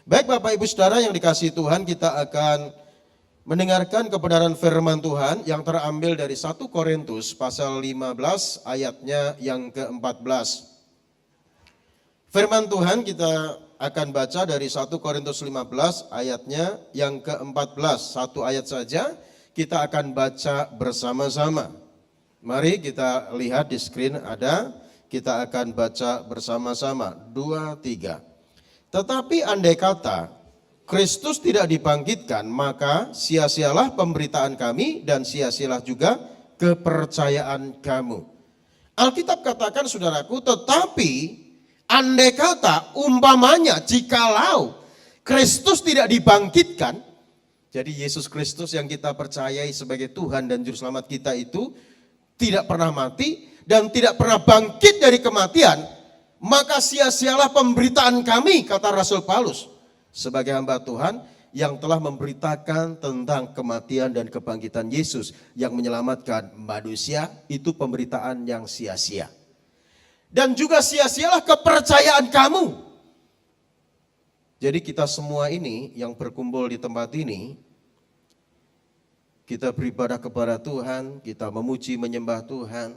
Baik Bapak Ibu Saudara yang dikasihi Tuhan, kita akan mendengarkan kebenaran firman Tuhan yang terambil dari 1 Korintus pasal 15 ayatnya yang ke-14. Firman Tuhan kita akan baca dari 1 Korintus 15 ayatnya yang ke-14. Satu ayat saja kita akan baca bersama-sama. Mari kita lihat di screen ada, kita akan baca bersama-sama. 2, 3. Tetapi andai kata Kristus tidak dibangkitkan, maka sia-sialah pemberitaan kami dan sia-sialah juga kepercayaan kamu. Alkitab katakan saudaraku, tetapi andai kata umpamanya jikalau Kristus tidak dibangkitkan, jadi Yesus Kristus yang kita percayai sebagai Tuhan dan Juru Selamat kita itu tidak pernah mati dan tidak pernah bangkit dari kematian, maka sia-sialah pemberitaan kami, kata Rasul Paulus, sebagai hamba Tuhan yang telah memberitakan tentang kematian dan kebangkitan Yesus yang menyelamatkan manusia. Itu pemberitaan yang sia-sia. Dan juga sia-sialah kepercayaan kamu. Jadi kita semua ini yang berkumpul di tempat ini, kita beribadah kepada Tuhan, kita memuji menyembah Tuhan,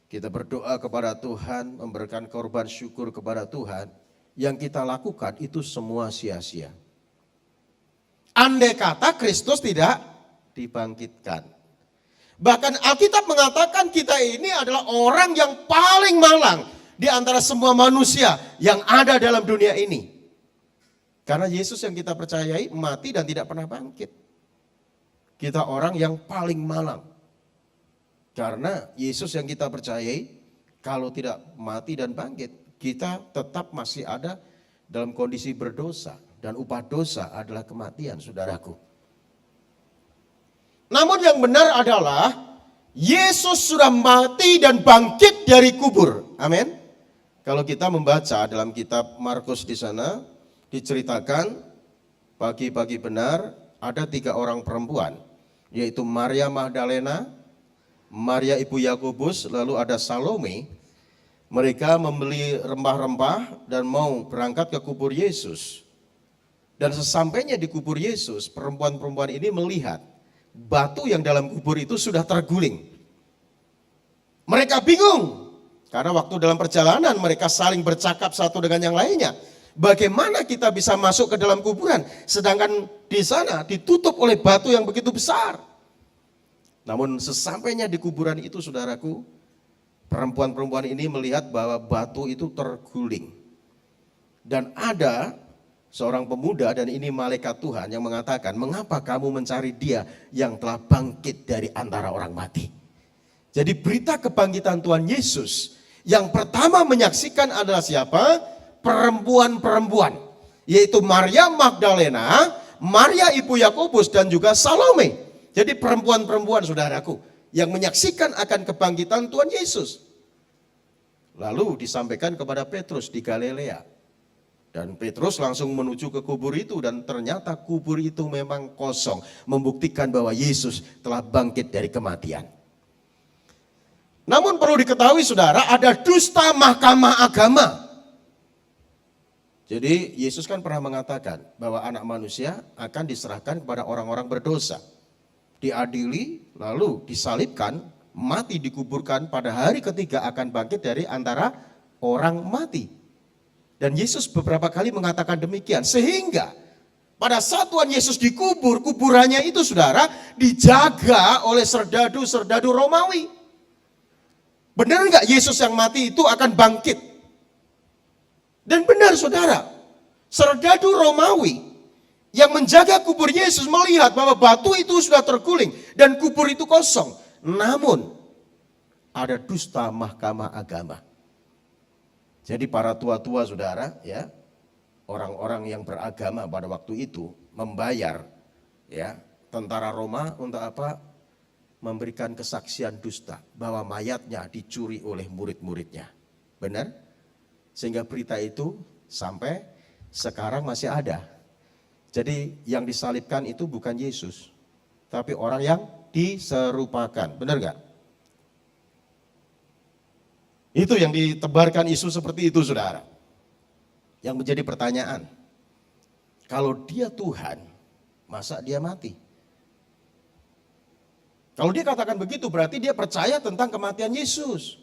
kita berdoa kepada Tuhan, memberikan korban syukur kepada Tuhan. Yang kita lakukan itu semua sia-sia. Andai kata Kristus tidak dibangkitkan. Bahkan Alkitab mengatakan kita ini adalah orang yang paling malang di antara semua manusia yang ada dalam dunia ini. Karena Yesus yang kita percayai mati dan tidak pernah bangkit. Kita orang yang paling malang. Karena Yesus yang kita percayai, kalau tidak mati dan bangkit, kita tetap masih ada dalam kondisi berdosa. Dan upah dosa adalah kematian, saudaraku. Namun yang benar adalah, Yesus sudah mati dan bangkit dari kubur. Amin. Kalau kita membaca dalam kitab Markus di sana, diceritakan pagi-pagi benar ada 3 orang perempuan, yaitu Maria Magdalena, Maria ibu Yakobus, lalu ada Salome. Mereka membeli rempah-rempah dan mau berangkat ke kubur Yesus. Dan sesampainya di kubur Yesus, perempuan-perempuan ini melihat batu yang dalam kubur itu sudah terguling. Mereka bingung, karena waktu dalam perjalanan mereka saling bercakap satu dengan yang lainnya. Bagaimana kita bisa masuk ke dalam kuburan, sedangkan di sana ditutup oleh batu yang begitu besar. Namun sesampainya di kuburan itu, saudaraku, perempuan-perempuan ini melihat bahwa batu itu terguling. Dan ada seorang pemuda, dan ini malaikat Tuhan yang mengatakan, mengapa kamu mencari dia yang telah bangkit dari antara orang mati? Jadi berita kebangkitan Tuhan Yesus yang pertama menyaksikan adalah siapa? Perempuan-perempuan, yaitu Maria Magdalena, Maria ibu Yakobus, dan juga Salome. Jadi perempuan-perempuan, saudaraku, yang menyaksikan akan kebangkitan Tuhan Yesus. Lalu disampaikan kepada Petrus di Galilea. Dan Petrus langsung menuju ke kubur itu, dan ternyata kubur itu memang kosong. Membuktikan bahwa Yesus telah bangkit dari kematian. Namun perlu diketahui saudara, ada dusta mahkamah agama. Jadi Yesus kan pernah mengatakan bahwa anak manusia akan diserahkan kepada orang-orang berdosa. Diadili, lalu disalibkan, mati dikuburkan, pada hari ketiga akan bangkit dari antara orang mati. Dan Yesus beberapa kali mengatakan demikian, sehingga pada saat Tuhan Yesus dikubur, kuburannya itu saudara dijaga oleh serdadu-serdadu Romawi. Benar enggak Yesus yang mati itu akan bangkit? Dan benar saudara, serdadu Romawi yang menjaga kubur Yesus melihat bahwa batu itu sudah terguling dan kubur itu kosong. Namun ada dusta mahkamah agama. Jadi para tua-tua saudara, ya, orang-orang yang beragama pada waktu itu membayar, ya, tentara Roma untuk apa? Memberikan kesaksian dusta bahwa mayatnya dicuri oleh murid-muridnya. Benar? Sehingga berita itu sampai sekarang masih ada. Jadi yang disalibkan itu bukan Yesus, tapi orang yang diserupakan. Benar gak? Itu yang ditebarkan isu seperti itu, saudara. Yang menjadi pertanyaan, Kalau dia Tuhan, masa dia mati? Kalau dia katakan begitu berarti dia percaya tentang kematian Yesus.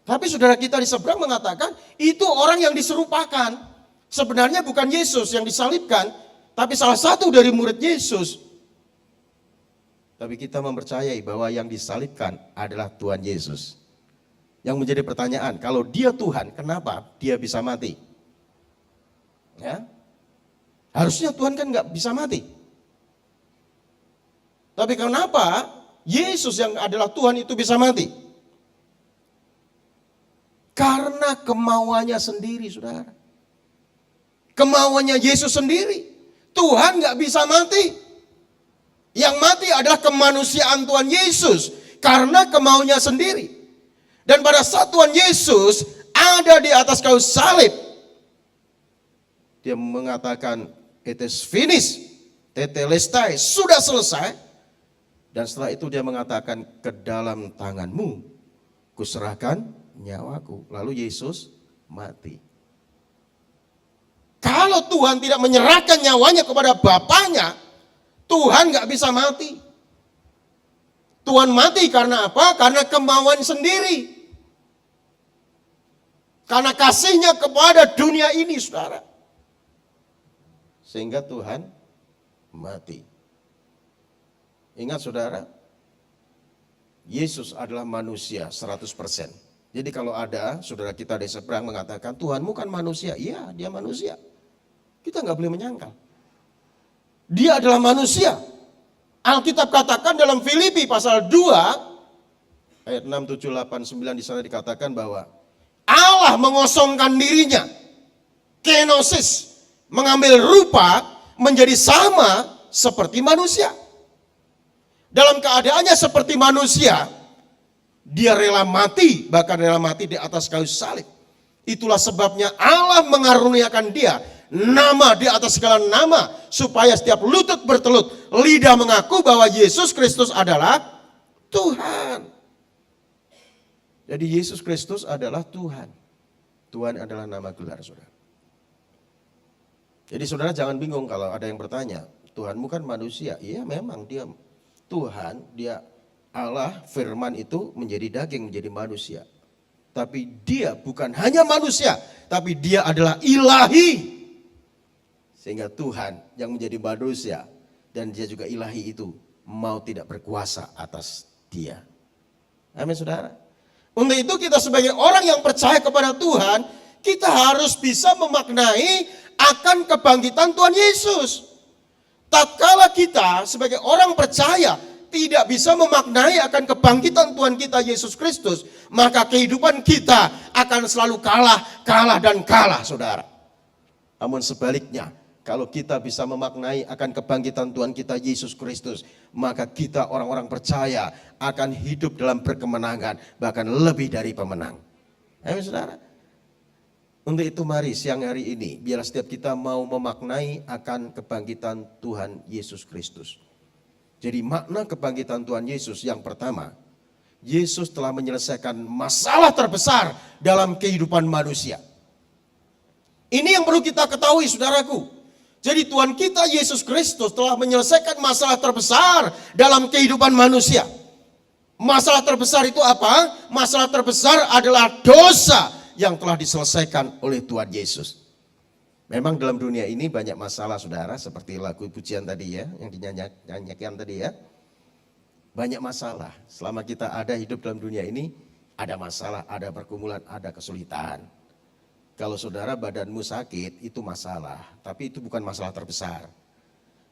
Tapi saudara kita di seberang mengatakan itu orang yang diserupakan. Sebenarnya bukan Yesus yang disalibkan, tapi salah satu dari murid Yesus. Tapi kita mempercayai bahwa yang disalibkan adalah Tuhan Yesus. Yang menjadi pertanyaan, kalau dia Tuhan, kenapa dia bisa mati? Ya, harusnya Tuhan kan nggak bisa mati. Tapi kenapa Yesus yang adalah Tuhan itu bisa mati? Karena kemauannya sendiri, saudara. Kemauannya Yesus sendiri. Tuhan nggak bisa mati. Yang mati adalah kemanusiaan Tuhan Yesus karena kemauannya sendiri. Dan pada saat Tuhan Yesus ada di atas kayu salib, dia mengatakan it is finished, tetelestai, sudah selesai. Dan setelah itu dia mengatakan ke dalam tanganmu kuserahkan nyawaku. Lalu Yesus mati. Kalau Tuhan tidak menyerahkan nyawanya kepada Bapaknya, Tuhan gak bisa mati. Tuhan mati karena apa? Karena kemauan sendiri. Karena kasihnya kepada dunia ini, saudara. Sehingga Tuhan mati. Ingat saudara, Yesus adalah manusia 100%. Jadi kalau ada saudara kita di seberang mengatakan, Tuhanmu kan manusia. Iya, dia manusia. Kita gak boleh menyangkal. Dia adalah manusia. Alkitab katakan dalam Filipi pasal 2 ayat 6, 7, 8, 9 di sana dikatakan bahwa Allah mengosongkan dirinya, kenosis, mengambil rupa menjadi sama seperti manusia. Dalam keadaannya seperti manusia, dia rela mati, bahkan rela mati di atas kayu salib. Itulah sebabnya Allah mengaruniakan dia nama di atas segala nama, supaya setiap lutut bertelut, lidah mengaku bahwa Yesus Kristus adalah Tuhan. Jadi Yesus Kristus adalah Tuhan. Tuhan adalah nama gelar, saudara. Jadi saudara jangan bingung kalau ada yang bertanya, Tuhanmu kan manusia. Iya memang dia Tuhan, dia Allah, firman itu menjadi daging, menjadi manusia. Tapi dia bukan hanya manusia, tapi dia adalah ilahi. Sehingga Tuhan yang menjadi manusia dan dia juga ilahi itu mau tidak berkuasa atas dia. Amin saudara. Untuk itu kita sebagai orang yang percaya kepada Tuhan, kita harus bisa memaknai akan kebangkitan Tuhan Yesus. Tatkala kita sebagai orang percaya tidak bisa memaknai akan kebangkitan Tuhan kita Yesus Kristus, maka kehidupan kita akan selalu kalah dan kalah saudara. Namun sebaliknya, kalau kita bisa memaknai akan kebangkitan Tuhan kita Yesus Kristus, maka kita orang-orang percaya akan hidup dalam berkemenangan, bahkan lebih dari pemenang. Amin saudara. Untuk itu mari siang hari ini, biar setiap kita mau memaknai akan kebangkitan Tuhan Yesus Kristus. Jadi makna kebangkitan Tuhan Yesus yang pertama, Yesus telah menyelesaikan masalah terbesar dalam kehidupan manusia. Ini yang perlu kita ketahui saudaraku. Jadi Tuhan kita Yesus Kristus telah menyelesaikan masalah terbesar dalam kehidupan manusia. Masalah terbesar itu apa? Masalah terbesar adalah dosa yang telah diselesaikan oleh Tuhan Yesus. Memang dalam dunia ini banyak masalah saudara, seperti lagu pujian tadi ya, yang dinyanyikan tadi ya. Banyak masalah, selama kita ada hidup dalam dunia ini, ada masalah, ada pergumulan, ada kesulitan. Kalau saudara badanmu sakit, itu masalah. Tapi itu bukan masalah terbesar.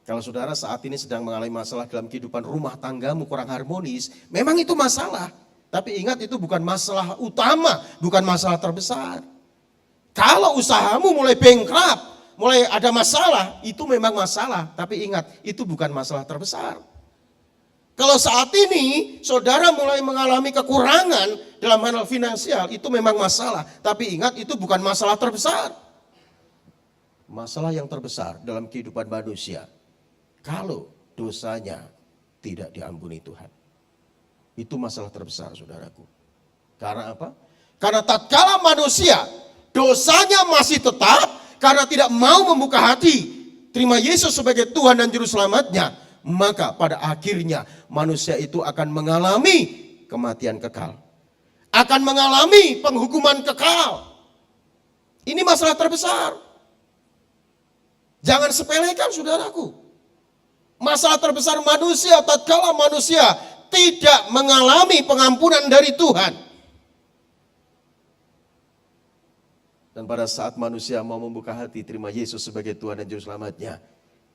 Kalau saudara saat ini sedang mengalami masalah dalam kehidupan rumah tanggamu kurang harmonis, memang itu masalah. Tapi ingat itu bukan masalah utama, bukan masalah terbesar. Kalau usahamu mulai bankrupt, mulai ada masalah, itu memang masalah. Tapi ingat, itu bukan masalah terbesar. Kalau saat ini saudara mulai mengalami kekurangan dalam hal finansial, itu memang masalah. Tapi ingat itu bukan masalah terbesar. Masalah yang terbesar dalam kehidupan manusia, kalau dosanya tidak diampuni Tuhan. Itu masalah terbesar saudaraku. Karena apa? Karena tatkala manusia dosanya masih tetap, karena tidak mau membuka hati, terima Yesus sebagai Tuhan dan Juru Selamatnya, maka pada akhirnya manusia itu akan mengalami kematian kekal. Akan mengalami penghukuman kekal. Ini masalah terbesar. Jangan sepelekan saudaraku. Masalah terbesar manusia tatkala manusia tidak mengalami pengampunan dari Tuhan. Dan pada saat manusia mau membuka hati terima Yesus sebagai Tuhan dan Juru Selamatnya,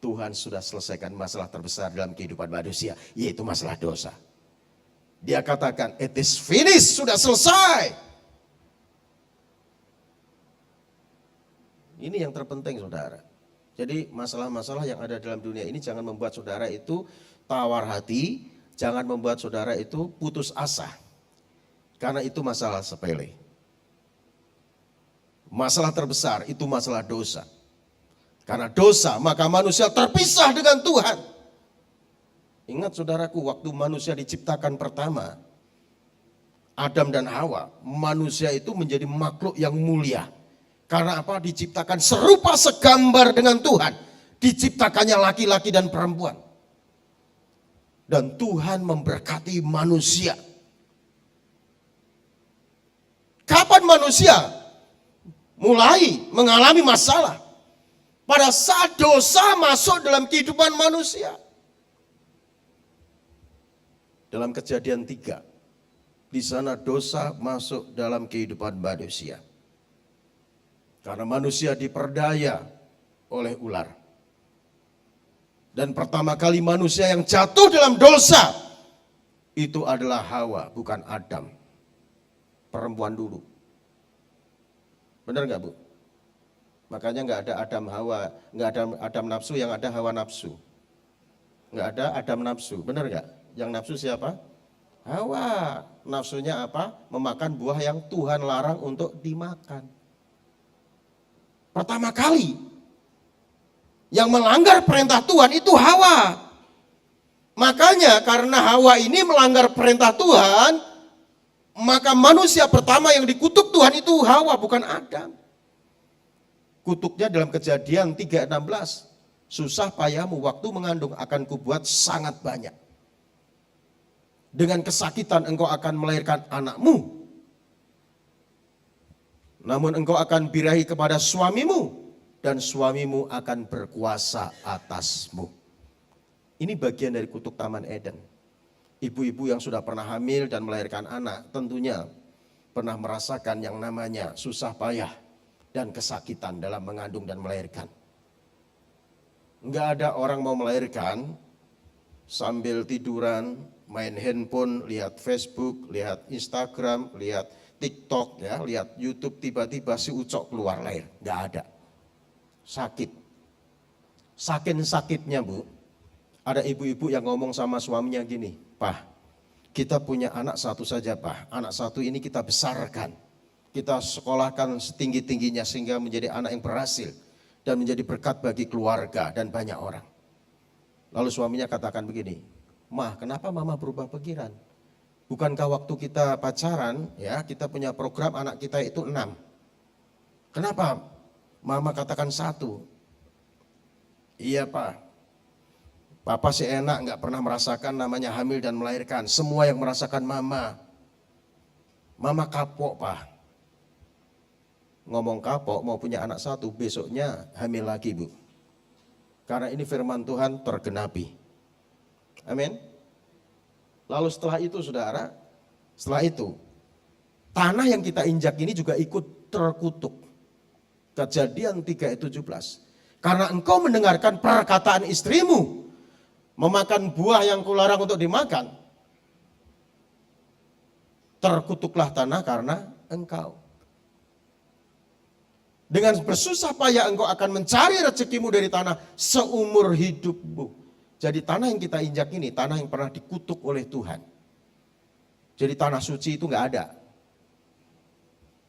Tuhan sudah selesaikan masalah terbesar dalam kehidupan manusia, yaitu masalah dosa. Dia katakan, it is finished, sudah selesai. Ini yang terpenting saudara. Jadi masalah-masalah yang ada dalam dunia ini jangan membuat saudara itu tawar hati, jangan membuat saudara itu putus asa. Karena itu masalah sepele. Masalah terbesar itu masalah dosa. Karena dosa maka manusia terpisah dengan Tuhan. Ingat saudaraku, waktu manusia diciptakan pertama, Adam dan Hawa, manusia itu menjadi makhluk yang mulia. Karena apa? Diciptakan serupa segambar dengan Tuhan. Diciptakannya laki-laki dan perempuan. Dan Tuhan memberkati manusia. Kapan manusia mulai mengalami masalah? Pada saat dosa masuk dalam kehidupan manusia. Dalam Kejadian 3, di sana dosa masuk dalam kehidupan manusia. Karena manusia diperdaya oleh ular. Dan pertama kali manusia yang jatuh dalam dosa, itu adalah Hawa, bukan Adam. Perempuan dulu. Benar nggak Bu? Makanya nggak ada Adam Hawa, nggak ada Adam nafsu, yang ada Hawa nafsu. Nggak ada Adam nafsu, benar nggak? Yang nafsu siapa? Hawa. Nafsunya apa? Memakan buah yang Tuhan larang untuk dimakan. Pertama kali yang melanggar perintah Tuhan itu Hawa. Makanya karena Hawa ini melanggar perintah Tuhan, maka manusia pertama yang dikutuk Tuhan itu Hawa, bukan Adam. Kutuknya dalam Kejadian 3:16. Susah payahmu waktu mengandung akan kubuat sangat banyak. Dengan kesakitan engkau akan melahirkan anakmu. Namun engkau akan birahi kepada suamimu. Dan suamimu akan berkuasa atasmu. Ini bagian dari kutuk Taman Eden. Ibu-ibu yang sudah pernah hamil dan melahirkan anak tentunya pernah merasakan yang namanya susah payah dan kesakitan dalam mengandung dan melahirkan. Enggak ada orang mau melahirkan sambil tiduran, main handphone, lihat Facebook, lihat Instagram, lihat TikTok, ya, lihat YouTube, tiba-tiba si ucok keluar lahir. Enggak ada. Sakit. Saking sakitnya Bu, ada ibu-ibu yang ngomong sama suaminya gini, "Pak, kita punya anak satu saja Pak, anak satu ini kita besarkan. Kita sekolahkan setinggi-tingginya sehingga menjadi anak yang berhasil dan menjadi berkat bagi keluarga dan banyak orang." Lalu suaminya katakan begini, "Mah, kenapa mama berubah pikiran? Bukankah waktu kita pacaran, ya, kita punya program anak kita itu 6. Kenapa mama katakan 1? Iya Pak, Papa sih enak nggak pernah merasakan namanya hamil dan melahirkan. Semua yang merasakan mama. Mama kapok Pak." Ngomong kapok mau punya anak 1, besoknya hamil lagi Bu. Karena ini firman Tuhan tergenapi. Amin. Lalu setelah itu saudara, setelah itu tanah yang kita injak ini juga ikut terkutuk. Kejadian 3:17. Karena engkau mendengarkan perkataan istrimu, memakan buah yang kularang untuk dimakan, terkutuklah tanah karena engkau. Dengan bersusah payah engkau akan mencari rezekimu dari tanah seumur hidupmu. Jadi tanah yang kita injak ini, tanah yang pernah dikutuk oleh Tuhan. Jadi tanah suci itu nggak ada.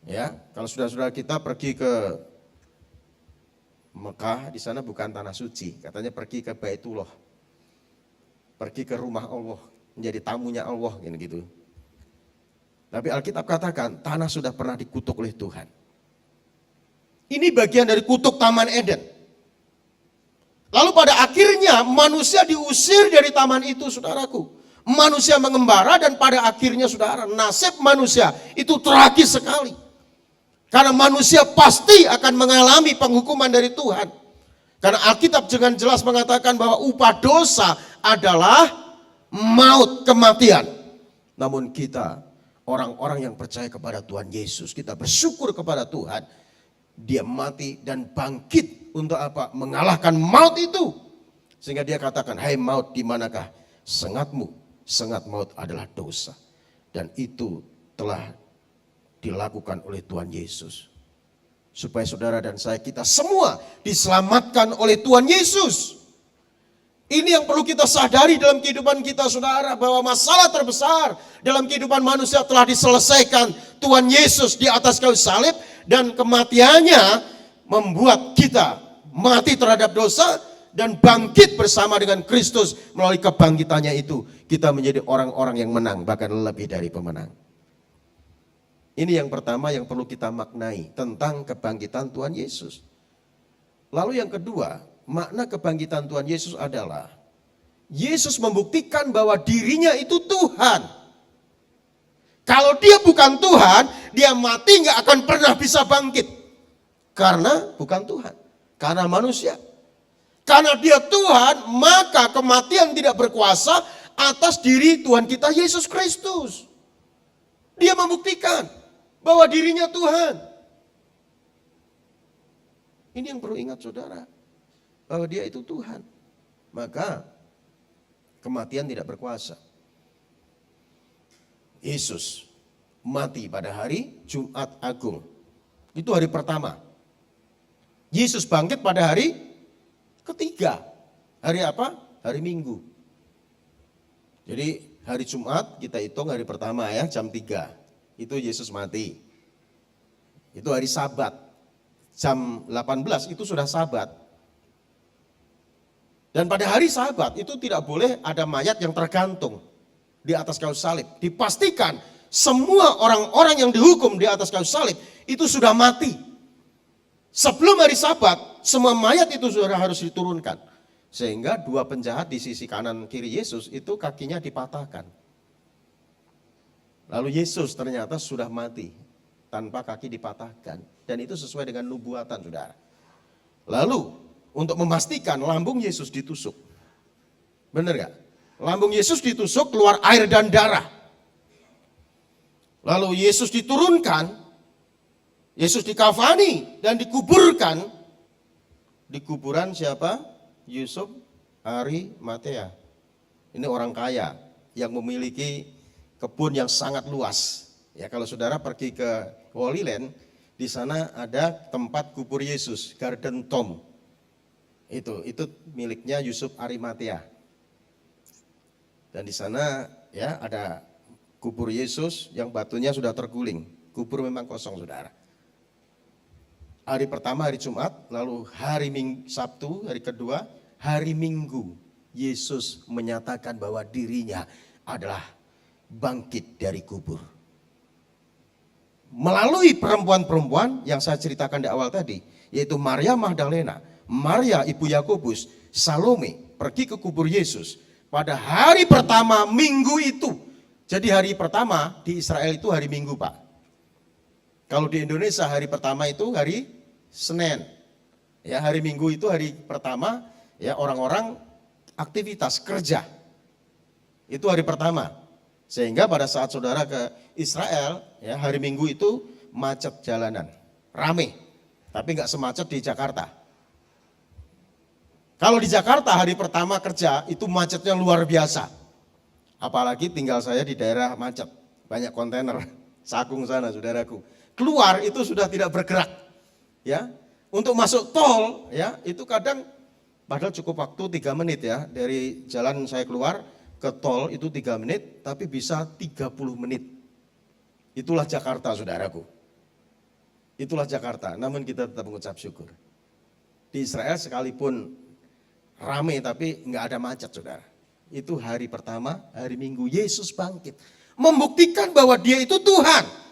Ya, kalau saudara-saudara kita pergi ke Mekah, di sana bukan tanah suci, katanya pergi ke Baitullah. Pergi ke rumah Allah, menjadi tamunya Allah gitu. Tapi Alkitab katakan tanah sudah pernah dikutuk oleh Tuhan. Ini bagian dari kutuk Taman Eden. Lalu pada akhirnya manusia diusir dari taman itu, saudaraku. Manusia mengembara dan pada akhirnya, saudara, nasib manusia itu tragis sekali. Karena manusia pasti akan mengalami penghukuman dari Tuhan. Karena Alkitab dengan jelas mengatakan bahwa upah dosa adalah maut, kematian. Namun kita, orang-orang yang percaya kepada Tuhan Yesus, kita bersyukur kepada Tuhan. Dia mati dan bangkit untuk apa? Mengalahkan maut itu. Sehingga dia katakan, hai maut, di manakah sengatmu? Sengat maut adalah dosa. Dan itu telah dilakukan oleh Tuhan Yesus. Supaya saudara dan saya, kita semua diselamatkan oleh Tuhan Yesus. Ini yang perlu kita sadari dalam kehidupan kita, saudara. Bahwa masalah terbesar dalam kehidupan manusia telah diselesaikan Tuhan Yesus di atas kayu salib. Dan kematiannya membuat kita mati terhadap dosa dan bangkit bersama dengan Kristus. Melalui kebangkitannya itu, kita menjadi orang-orang yang menang, bahkan lebih dari pemenang. Ini yang pertama yang perlu kita maknai tentang kebangkitan Tuhan Yesus. Lalu yang kedua, makna kebangkitan Tuhan Yesus adalah Yesus membuktikan bahwa dirinya itu Tuhan. Kalau dia bukan Tuhan, dia mati nggak akan pernah bisa bangkit. Karena bukan Tuhan, karena manusia. Karena dia Tuhan, maka kematian tidak berkuasa atas diri Tuhan kita Yesus Kristus. Dia membuktikan bahwa dirinya Tuhan. Ini yang perlu ingat, saudara, bahwa dia itu Tuhan. Maka kematian tidak berkuasa. Yesus mati pada hari Jumat Agung. Itu hari pertama. Yesus bangkit pada hari ketiga. Hari apa? Hari Minggu. Jadi hari Jumat kita hitung hari pertama ya, jam 3. Itu Yesus mati. Itu hari Sabat. Jam 18 itu sudah Sabat. Dan pada hari Sabat itu tidak boleh ada mayat yang tergantung di atas kayu salib. Dipastikan semua orang-orang yang dihukum di atas kayu salib itu sudah mati. Sebelum hari Sabat, semua mayat itu sudah harus diturunkan. Sehingga dua penjahat di sisi kanan kiri Yesus itu kakinya dipatahkan. Lalu Yesus ternyata sudah mati tanpa kaki dipatahkan. Dan itu sesuai dengan nubuatan, saudara. Lalu untuk memastikan lambung Yesus ditusuk. Benar gak? Lambung Yesus ditusuk, keluar air dan darah. Lalu Yesus diturunkan, Yesus dikafani dan dikuburkan. Di kuburan siapa? Yusuf Arimatea. Ini orang kaya yang memiliki kebun yang sangat luas. Ya, kalau saudara pergi ke Holy Land, di sana ada tempat kubur Yesus, Garden Tomb. Itu miliknya Yusuf Arimatea. Dan di sana ya ada kubur Yesus yang batunya sudah terguling. Kubur memang kosong, saudara. Hari pertama hari Jumat, lalu hari Sabtu, hari kedua, hari Minggu, Yesus menyatakan bahwa dirinya adalah bangkit dari kubur. Melalui perempuan-perempuan yang saya ceritakan di awal tadi, yaitu Maria Magdalena, Maria ibu Yakobus, Salome, pergi ke kubur Yesus pada hari pertama Minggu itu. Jadi hari pertama di Israel itu hari Minggu, Pak. Kalau di Indonesia hari pertama itu hari Senin. Ya, hari Minggu itu hari pertama ya orang-orang aktivitas kerja. Itu hari pertama. Sehingga pada saat saudara ke Israel, ya hari Minggu itu macet jalanan, rame, tapi nggak semacet di Jakarta. Kalau di Jakarta hari pertama kerja itu macetnya luar biasa. Apalagi tinggal saya di daerah macet, banyak kontainer, Sakung sana, saudaraku. Keluar itu sudah tidak bergerak, ya. Untuk masuk tol, ya itu kadang, padahal cukup waktu 3 menit ya dari jalan saya keluar ke tol itu 3 menit, tapi bisa 30 menit. Itulah Jakarta, saudaraku. Itulah Jakarta, namun kita tetap mengucap syukur. Di Israel sekalipun rame tapi nggak ada macet, saudara. Itu hari pertama, hari Minggu, Yesus bangkit. Membuktikan bahwa dia itu Tuhan.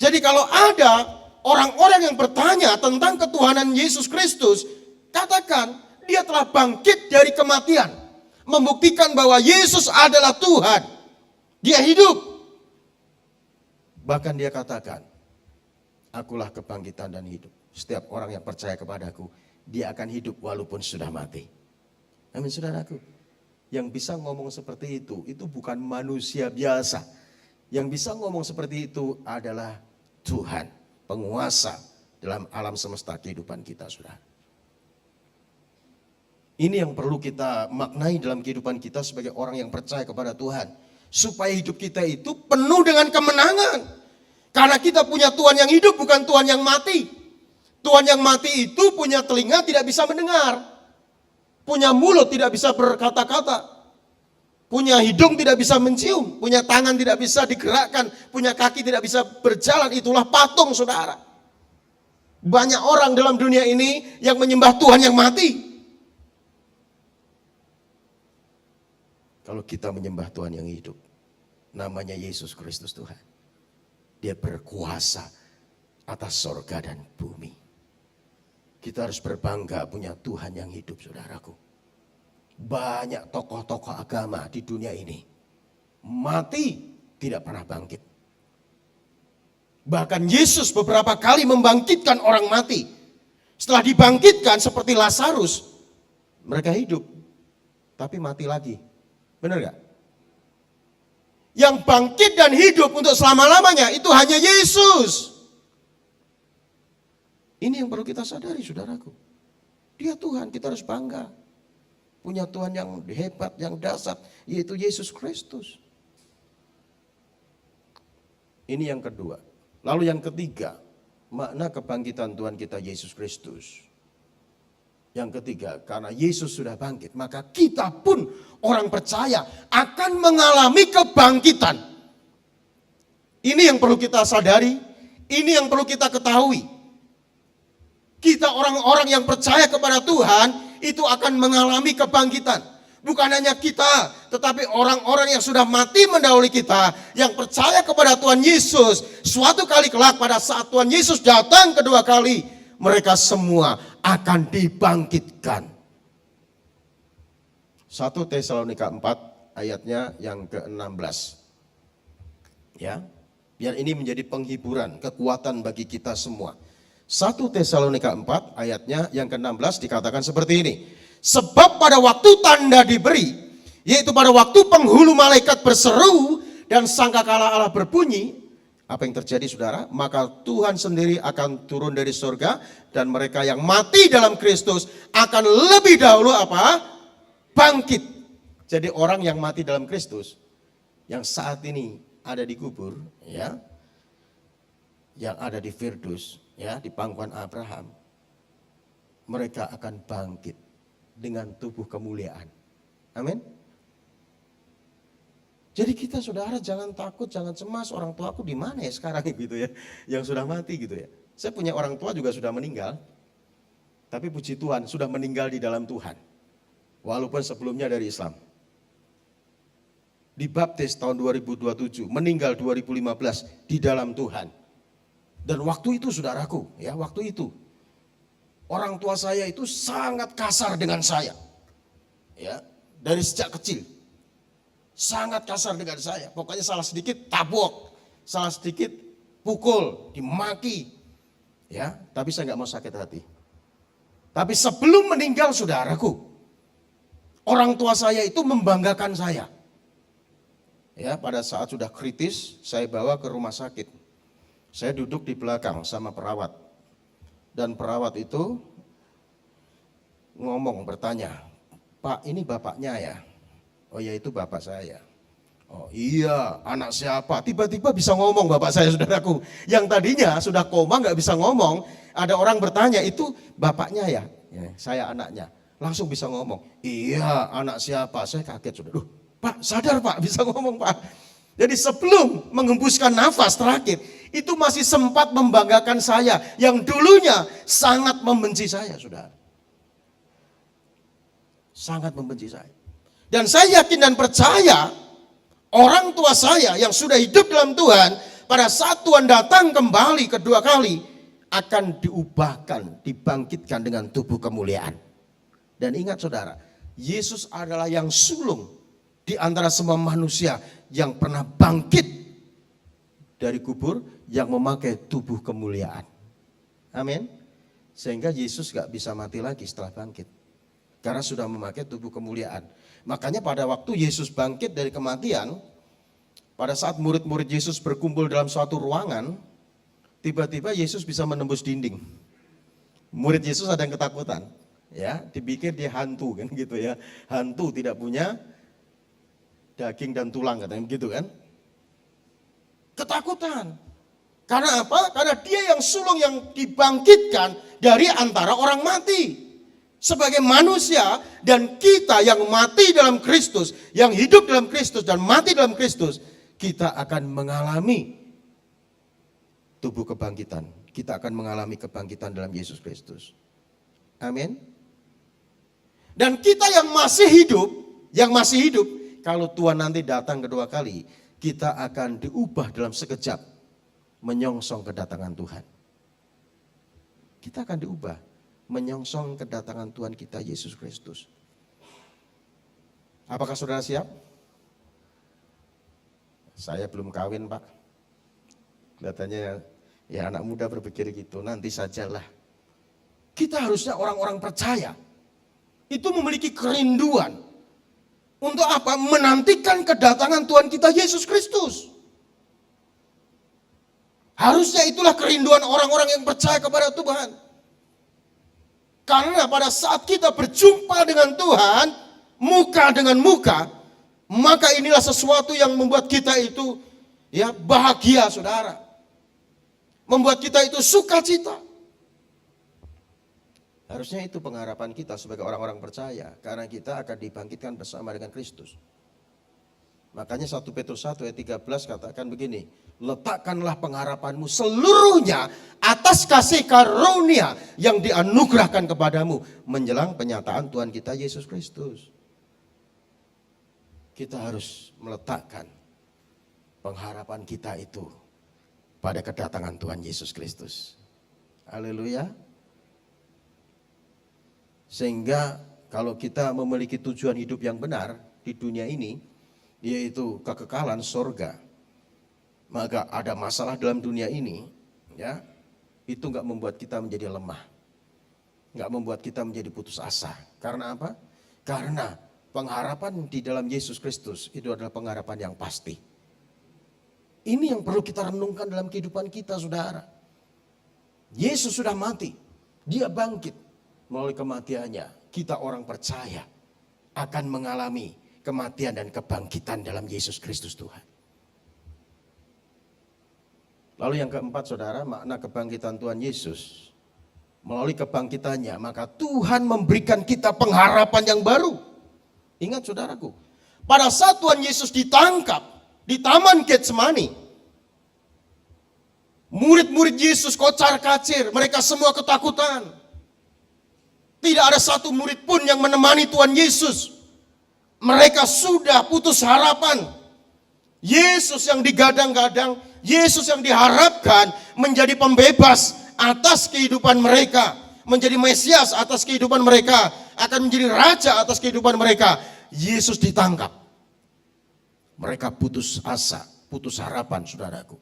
Jadi kalau ada orang-orang yang bertanya tentang ketuhanan Yesus Kristus, Katakan, dia telah bangkit dari kematian. Membuktikan bahwa Yesus adalah Tuhan. Dia hidup. Bahkan dia katakan, akulah kebangkitan dan hidup. Setiap orang yang percaya kepadaku, dia akan hidup walaupun sudah mati. Amin, saudaraku. Yang bisa ngomong seperti itu bukan manusia biasa. Yang bisa ngomong seperti itu adalah Tuhan, penguasa dalam alam semesta kehidupan kita, saudara. Ini yang perlu kita maknai dalam kehidupan kita sebagai orang yang percaya kepada Tuhan. Supaya hidup kita itu penuh dengan kemenangan. Karena kita punya Tuhan yang hidup, bukan Tuhan yang mati. Tuhan yang mati itu punya telinga tidak bisa mendengar. Punya mulut tidak bisa berkata-kata. Punya hidung tidak bisa mencium. Punya tangan tidak bisa digerakkan. Punya kaki tidak bisa berjalan. Itulah patung, saudara. Banyak orang dalam dunia ini yang menyembah Tuhan yang mati. Kalau kita menyembah Tuhan yang hidup, namanya Yesus Kristus Tuhan. Dia berkuasa atas sorga dan bumi. Kita harus berbangga punya Tuhan yang hidup, saudaraku. Banyak tokoh-tokoh agama di dunia ini mati tidak pernah bangkit. Bahkan Yesus beberapa kali membangkitkan orang mati. Setelah dibangkitkan seperti Lazarus, mereka hidup tapi mati lagi. Benar gak? Yang bangkit dan hidup untuk selama-lamanya itu hanya Yesus. Ini yang perlu kita sadari, saudaraku. Dia Tuhan, kita harus bangga. Punya Tuhan yang hebat, yang dahsyat, yaitu Yesus Kristus. Ini yang kedua. Lalu yang ketiga, makna kebangkitan Tuhan kita Yesus Kristus. Yang ketiga, karena Yesus sudah bangkit, maka kita pun orang percaya akan mengalami kebangkitan. Ini yang perlu kita sadari, ini yang perlu kita ketahui. Kita orang-orang yang percaya kepada Tuhan itu akan mengalami kebangkitan. Bukan hanya kita, tetapi orang-orang yang sudah mati mendahului kita, yang percaya kepada Tuhan Yesus, suatu kali kelak pada saat Tuhan Yesus datang kedua kali, mereka semua akan dibangkitkan. 1 Tesalonika 4 ayatnya yang ke-16. Ya, biar ini menjadi penghiburan, kekuatan bagi kita semua. 1 Tesalonika 4 ayatnya yang ke-16 dikatakan seperti ini. Sebab pada waktu tanda diberi, yaitu pada waktu penghulu malaikat berseru dan sangkakala Allah berbunyi, apa yang terjadi, saudara? Maka Tuhan sendiri akan turun dari surga dan mereka yang mati dalam Kristus akan lebih dahulu apa? Bangkit. Jadi orang yang mati dalam Kristus yang saat ini ada di kubur, ya, yang ada di Firdus, ya, di pangkuan Abraham, mereka akan bangkit dengan tubuh kemuliaan. Amin. Jadi kita, saudara, jangan takut, jangan cemas. Orang tuaku di mana ya sekarang gitu ya, yang sudah mati gitu ya. Saya punya orang tua juga sudah meninggal, tapi puji Tuhan sudah meninggal di dalam Tuhan, walaupun sebelumnya dari Islam. Dibaptis tahun 2027, meninggal 2015 di dalam Tuhan. Dan waktu itu, saudaraku, ya, waktu itu orang tua saya itu sangat kasar dengan saya, ya, dari sejak kecil. Sangat kasar dengan saya, pokoknya salah sedikit tabok, salah sedikit pukul, dimaki, ya. Tapi saya nggak mau sakit hati. Tapi sebelum meninggal, saudaraku, orang tua saya itu membanggakan saya. Ya, pada saat sudah kritis, saya bawa ke rumah sakit. Saya duduk di belakang sama perawat, dan perawat itu ngomong, bertanya, "Pak, ini bapaknya ya?" "Oh ya, itu bapak saya." "Oh iya, anak siapa?" Tiba-tiba bisa ngomong bapak saya, saudaraku. Yang tadinya sudah koma nggak bisa ngomong, ada orang bertanya, "Itu bapaknya ya?" "Ya, saya anaknya." Langsung bisa ngomong. "Iya, anak siapa?" Saya kaget, saudara. "Pak, sadar Pak, bisa ngomong Pak." Jadi sebelum menghembuskan nafas terakhir, itu masih sempat membanggakan saya, yang dulunya sangat membenci saya, saudara. Sangat membenci saya. Dan saya yakin dan percaya orang tua saya yang sudah hidup dalam Tuhan, pada saat Tuhan datang kembali kedua kali, akan diubahkan, dibangkitkan dengan tubuh kemuliaan. Dan ingat saudara, Yesus adalah yang sulung di antara semua manusia yang pernah bangkit dari kubur yang memakai tubuh kemuliaan. Amin. Sehingga Yesus gak bisa mati lagi setelah bangkit. Karena sudah memakai tubuh kemuliaan. Makanya pada waktu Yesus bangkit dari kematian, pada saat murid-murid Yesus berkumpul dalam suatu ruangan, tiba-tiba Yesus bisa menembus dinding. Murid Yesus ada yang ketakutan, ya, dipikir dia hantu kan gitu ya. Hantu tidak punya daging dan tulang katanya begitu kan. Ketakutan. Karena apa? Karena dia yang sulung yang dibangkitkan dari antara orang mati. Sebagai manusia dan kita yang mati dalam Kristus, yang hidup dalam Kristus dan mati dalam Kristus, kita akan mengalami tubuh kebangkitan. Kita akan mengalami kebangkitan dalam Yesus Kristus. Amin. Dan kita yang masih hidup, kalau Tuhan nanti datang kedua kali, kita akan diubah dalam sekejap, menyongsong kedatangan Tuhan. Kita akan diubah, menyongsong kedatangan Tuhan kita Yesus Kristus. Apakah saudara siap? Saya belum kawin, Pak. Kelihatannya ya anak muda berpikir gitu, nanti sajalah. Kita harusnya orang-orang percaya. Itu memiliki kerinduan. Untuk apa? Menantikan kedatangan Tuhan kita Yesus Kristus. Harusnya itulah kerinduan orang-orang yang percaya kepada Tuhan. Karena pada saat kita berjumpa dengan Tuhan, muka dengan muka, maka inilah sesuatu yang membuat kita itu ya bahagia, saudara. Membuat kita itu sukacita. Harusnya itu pengharapan kita sebagai orang-orang percaya. Karena kita akan dibangkitkan bersama dengan Kristus. Makanya 1 Petrus 1 ayat 13 katakan begini. Letakkanlah pengharapanmu seluruhnya atas kasih karunia yang dianugerahkan kepadamu menjelang penyataan Tuhan kita Yesus Kristus. Kita harus meletakkan pengharapan kita itu pada kedatangan Tuhan Yesus Kristus. Haleluya. Sehingga kalau kita memiliki tujuan hidup yang benar di dunia ini, yaitu kekekalan surga, maka ada masalah dalam dunia ini, ya, itu nggak membuat kita menjadi lemah, nggak membuat kita menjadi putus asa. Karena apa? Karena pengharapan di dalam Yesus Kristus itu adalah pengharapan yang pasti. Ini yang perlu kita renungkan dalam kehidupan kita, saudara. Yesus sudah mati, dia bangkit. Melalui kematiannya, kita orang percaya akan mengalami kematian dan kebangkitan dalam Yesus Kristus Tuhan. Lalu yang keempat, saudara, makna kebangkitan Tuhan Yesus. Melalui kebangkitannya, maka Tuhan memberikan kita pengharapan yang baru. Ingat saudaraku, pada saat Tuhan Yesus ditangkap di Taman Getsemani, murid-murid Yesus kocar-kacir, mereka semua ketakutan. Tidak ada satu murid pun yang menemani Tuhan Yesus. Mereka sudah putus harapan. Yesus yang digadang-gadang, Yesus yang diharapkan menjadi pembebas atas kehidupan mereka, menjadi Mesias atas kehidupan mereka, akan menjadi raja atas kehidupan mereka. Yesus ditangkap. Mereka putus asa, putus harapan, saudaraku.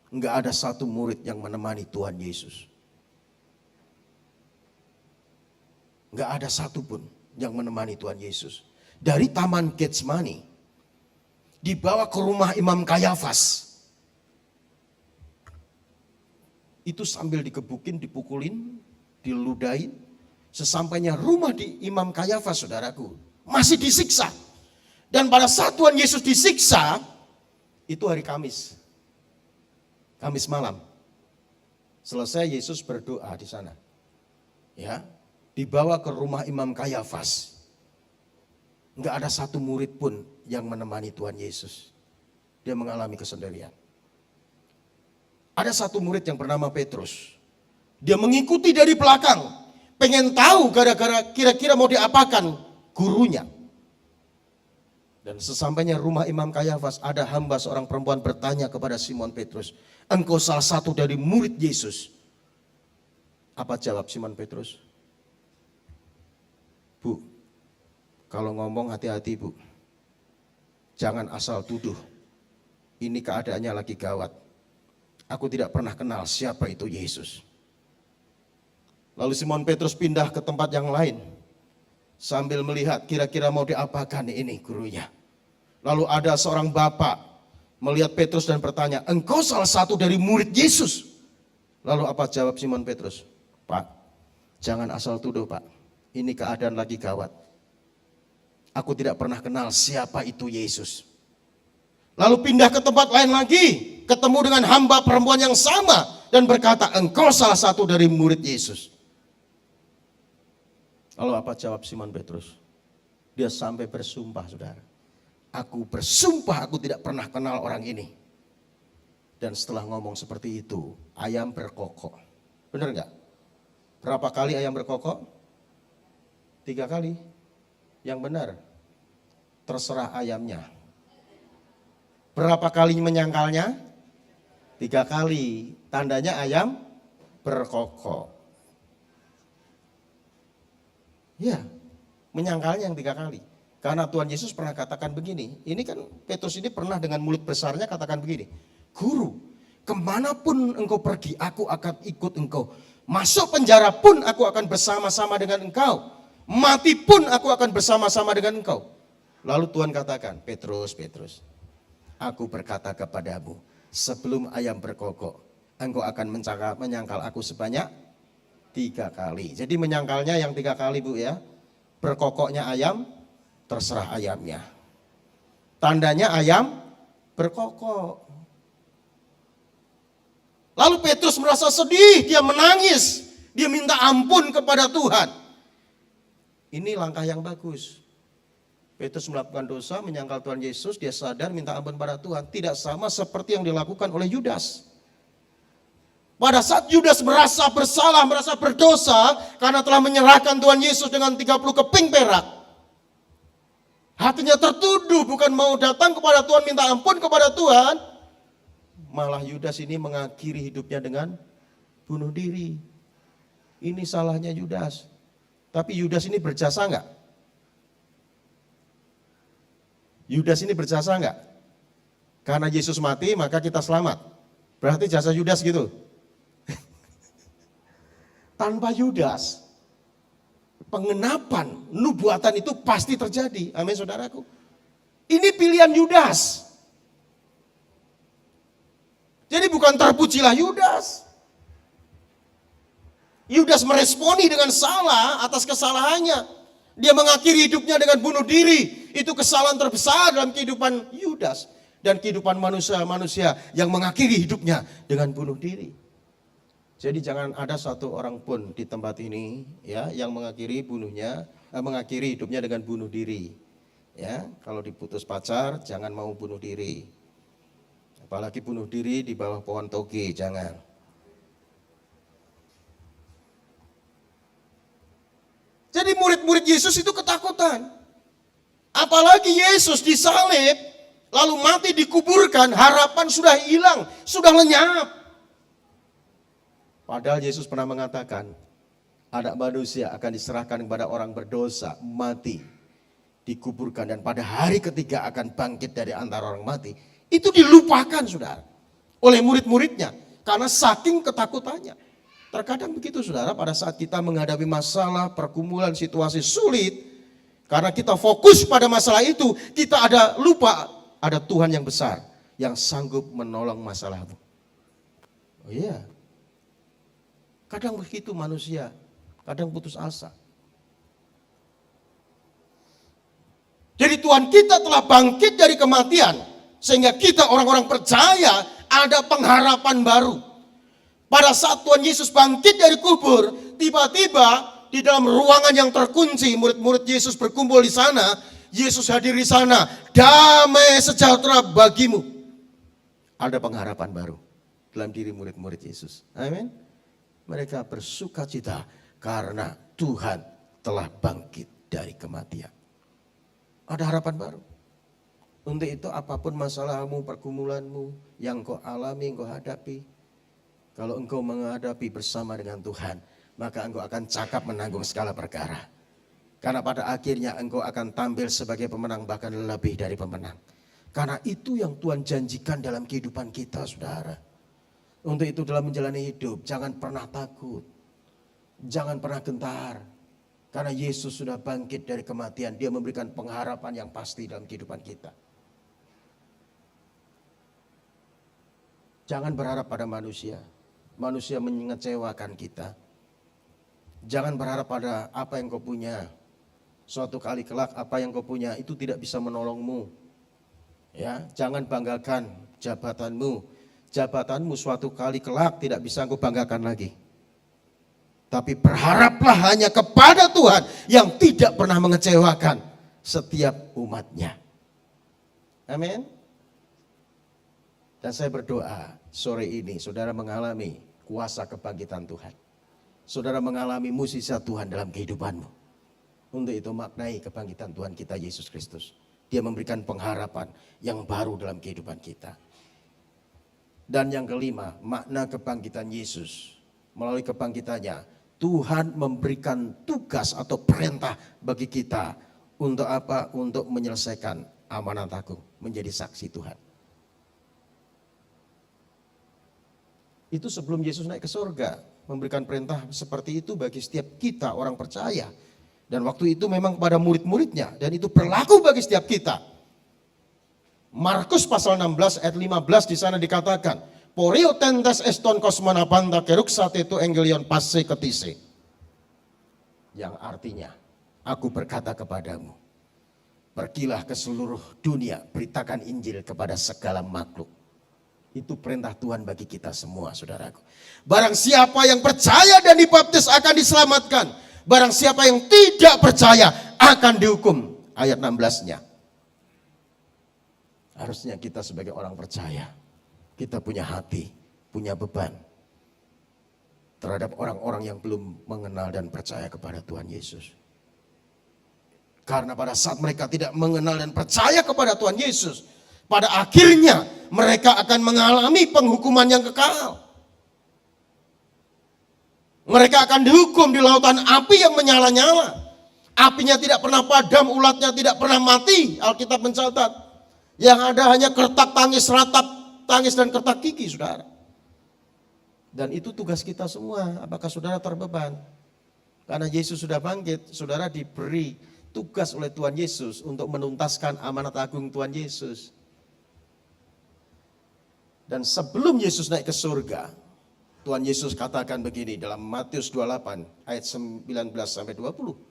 Enggak ada satu murid yang menemani Tuhan Yesus. Enggak ada satupun yang menemani Tuhan Yesus. Dari Taman Getsemani dibawa ke rumah Imam Kayafas. Itu sambil dikebukin, dipukulin, diludahin. Sesampainya rumah di Imam Kayafas, saudaraku, masih disiksa. Dan pada saat Tuhan Yesus disiksa, itu hari Kamis. Kamis malam. Selesai Yesus berdoa di sana. Ya, dibawa ke rumah Imam Kayafas. Enggak ada satu murid pun yang menemani Tuhan Yesus. Dia mengalami kesendirian. Ada satu murid yang bernama Petrus. Dia mengikuti dari belakang. Pengen tahu gara-gara kira-kira mau diapakan gurunya. Dan sesampainya rumah Imam Kayafas, ada hamba seorang perempuan bertanya kepada Simon Petrus, engkau salah satu dari murid Yesus. Apa jawab Simon Petrus? Bu, kalau ngomong hati-hati bu. Jangan asal tuduh. Ini keadaannya lagi gawat. Aku tidak pernah kenal siapa itu Yesus. Lalu Simon Petrus pindah ke tempat yang lain. Sambil melihat kira-kira mau diapakan ini gurunya. Lalu ada seorang bapak melihat Petrus dan bertanya, engkau salah satu dari murid Yesus. Lalu apa jawab Simon Petrus? Pak, jangan asal tuduh pak. Ini keadaan lagi gawat. Aku tidak pernah kenal siapa itu Yesus. Lalu pindah ke tempat lain lagi. Ketemu dengan hamba perempuan yang sama. Dan berkata, engkau salah satu dari murid Yesus. Lalu apa jawab Simon Petrus? Dia sampai bersumpah saudara. Aku bersumpah aku tidak pernah kenal orang ini. Dan setelah ngomong seperti itu, ayam berkokok. Benar nggak? Berapa kali ayam berkokok? 3 kali. Yang benar, terserah ayamnya. Berapa kali menyangkalnya? 3 kali. Tandanya ayam berkokok. Ya, menyangkalnya yang 3 kali. Karena Tuhan Yesus pernah katakan begini. Ini kan Petrus ini pernah dengan mulut besarnya katakan begini. Guru, kemanapun engkau pergi, aku akan ikut engkau. Masuk penjara pun aku akan bersama-sama dengan engkau. Mati pun aku akan bersama-sama dengan engkau. Lalu Tuhan katakan, Petrus, Petrus, aku berkata kepadamu, sebelum ayam berkokok, engkau akan menyangkal aku sebanyak 3 kali. Jadi menyangkalnya yang 3 kali bu ya. Berkokoknya ayam, terserah ayamnya. Tandanya ayam berkokok. Lalu Petrus merasa sedih, dia menangis, dia minta ampun kepada Tuhan. Ini langkah yang bagus. Petrus melakukan dosa, menyangkal Tuhan Yesus, dia sadar minta ampun pada Tuhan. Tidak sama seperti yang dilakukan oleh Yudas. Pada saat Yudas merasa bersalah, merasa berdosa, karena telah menyerahkan Tuhan Yesus dengan 30 keping perak. Hatinya tertuduh, bukan mau datang kepada Tuhan, minta ampun kepada Tuhan. Malah Yudas ini mengakhiri hidupnya dengan bunuh diri. Ini salahnya Yudas. Tapi Yudas ini berjasa enggak? Yudas ini berjasa enggak? Karena Yesus mati maka kita selamat. Berarti jasa Yudas gitu. Tanpa Yudas, pengenapan nubuatan itu pasti terjadi. Amin saudaraku. Ini pilihan Yudas. Jadi bukan terpujilah Yudas. Yudas meresponi dengan salah atas kesalahannya. Dia mengakhiri hidupnya dengan bunuh diri. Itu kesalahan terbesar dalam kehidupan Yudas. Dan kehidupan manusia-manusia yang mengakhiri hidupnya dengan bunuh diri. Jadi jangan ada satu orang pun di tempat ini ya yang mengakhiri hidupnya dengan bunuh diri. Ya, kalau diputus pacar jangan mau bunuh diri. Apalagi bunuh diri di bawah pohon toge, jangan. Jadi murid-murid Yesus itu ketakutan. Apalagi Yesus disalib, lalu mati dikuburkan, harapan sudah hilang, sudah lenyap. Padahal Yesus pernah mengatakan, anak manusia akan diserahkan kepada orang berdosa, mati, dikuburkan, dan pada hari ketiga akan bangkit dari antara orang mati. Itu dilupakan saudara oleh murid-muridnya karena saking ketakutannya. Terkadang begitu saudara, pada saat kita menghadapi masalah, pergumulan, situasi sulit, karena kita fokus pada masalah itu, kita lupa ada Tuhan yang besar yang sanggup menolong masalahmu. Oh iya, kadang begitu manusia, kadang putus asa. Jadi Tuhan kita telah bangkit dari kematian. Sehingga kita orang-orang percaya ada pengharapan baru. Pada saat Tuhan Yesus bangkit dari kubur, tiba-tiba di dalam ruangan yang terkunci, murid-murid Yesus berkumpul di sana, Yesus hadir di sana, damai sejahtera bagimu. Ada pengharapan baru dalam diri murid-murid Yesus. Amin. Mereka bersuka cita karena Tuhan telah bangkit dari kematian. Ada harapan baru. Untuk itu apapun masalahmu, pergumulanmu yang kau alami, kau hadapi. Kalau engkau menghadapi bersama dengan Tuhan, maka engkau akan cakap menanggung segala perkara. Karena pada akhirnya engkau akan tampil sebagai pemenang, bahkan lebih dari pemenang. Karena itu yang Tuhan janjikan dalam kehidupan kita, saudara. Untuk itu dalam menjalani hidup, jangan pernah takut. Jangan pernah gentar. Karena Yesus sudah bangkit dari kematian. Dia memberikan pengharapan yang pasti dalam kehidupan kita. Jangan berharap pada manusia. Manusia mengecewakan kita. Jangan berharap pada apa yang kau punya. Suatu kali kelak apa yang kau punya itu tidak bisa menolongmu. Ya, jangan banggakan jabatanmu. Jabatanmu suatu kali kelak tidak bisa kau banggakan lagi. Tapi berharaplah hanya kepada Tuhan yang tidak pernah mengecewakan setiap umatnya. Amin. Dan saya berdoa sore ini saudara mengalami kuasa kebangkitan Tuhan. Saudara mengalami mukjizat Tuhan dalam kehidupanmu. Untuk itu maknai kebangkitan Tuhan kita Yesus Kristus. Dia memberikan pengharapan yang baru dalam kehidupan kita. Dan yang kelima, makna kebangkitan Yesus. Melalui kebangkitannya, Tuhan memberikan tugas atau perintah bagi kita. Untuk apa? Untuk menyelesaikan amanat agung, menjadi saksi Tuhan. Itu sebelum Yesus naik ke surga, memberikan perintah seperti itu bagi setiap kita orang percaya. Dan waktu itu memang kepada murid-muridnya, dan itu berlaku bagi setiap kita. Markus pasal 16 ayat 15 di sana dikatakan, Porio tentes eston kosmonapanta keruksate tu engelion passe ketise. Yang artinya, aku berkata kepadamu, pergilah ke seluruh dunia, beritakan Injil kepada segala makhluk. Itu perintah Tuhan bagi kita semua, saudaraku. Barang siapa yang percaya dan dibaptis akan diselamatkan. Barang siapa yang tidak percaya akan dihukum. Ayat 16-nya. Harusnya kita sebagai orang percaya, kita punya hati, punya beban terhadap orang-orang yang belum mengenal dan percaya kepada Tuhan Yesus. Karena pada saat mereka tidak mengenal dan percaya kepada Tuhan Yesus, pada akhirnya mereka akan mengalami penghukuman yang kekal. Mereka akan dihukum di lautan api yang menyala-nyala. Apinya tidak pernah padam, ulatnya tidak pernah mati. Alkitab mencatat. Yang ada hanya kertak tangis, ratap tangis dan kertak gigi, saudara. Dan itu tugas kita semua. Apakah saudara terbeban? Karena Yesus sudah bangkit, saudara diberi tugas oleh Tuhan Yesus untuk menuntaskan amanat agung Tuhan Yesus. Dan sebelum Yesus naik ke surga, Tuhan Yesus katakan begini dalam Matius 28 ayat 19 sampai 20.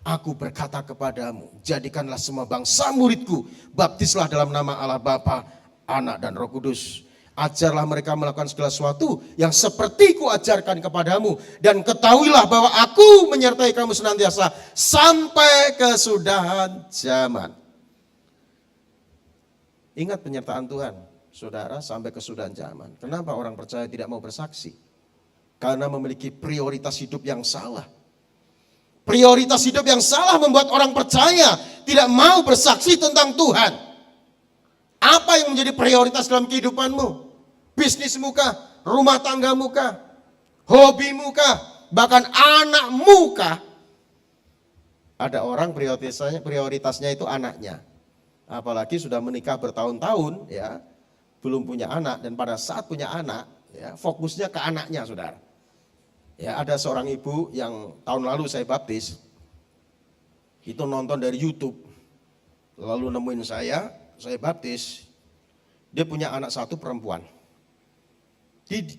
Aku berkata kepadamu, jadikanlah semua bangsa muridku, baptislah dalam nama Allah Bapa, Anak dan Roh Kudus. Ajarlah mereka melakukan segala sesuatu yang seperti kuajarkan kepadamu. Dan ketahuilah bahwa aku menyertai kamu senantiasa sampai kesudahan zaman. Ingat penyertaan Tuhan, saudara, sampai kesudahan zaman. Kenapa orang percaya tidak mau bersaksi? Karena memiliki prioritas hidup yang salah. Prioritas hidup yang salah membuat orang percaya tidak mau bersaksi tentang Tuhan. Apa yang menjadi prioritas dalam kehidupanmu? Bisnismu kah? Rumah tanggamu kah? Hobimu kah? Bahkan anakmu kah? Ada orang prioritasnya itu anaknya. Apalagi sudah menikah bertahun-tahun, ya, belum punya anak, dan pada saat punya anak, ya, fokusnya ke anaknya, saudara. Ya, ada seorang ibu yang tahun lalu saya baptis, itu nonton dari YouTube, lalu nemuin saya baptis. Dia punya anak satu perempuan.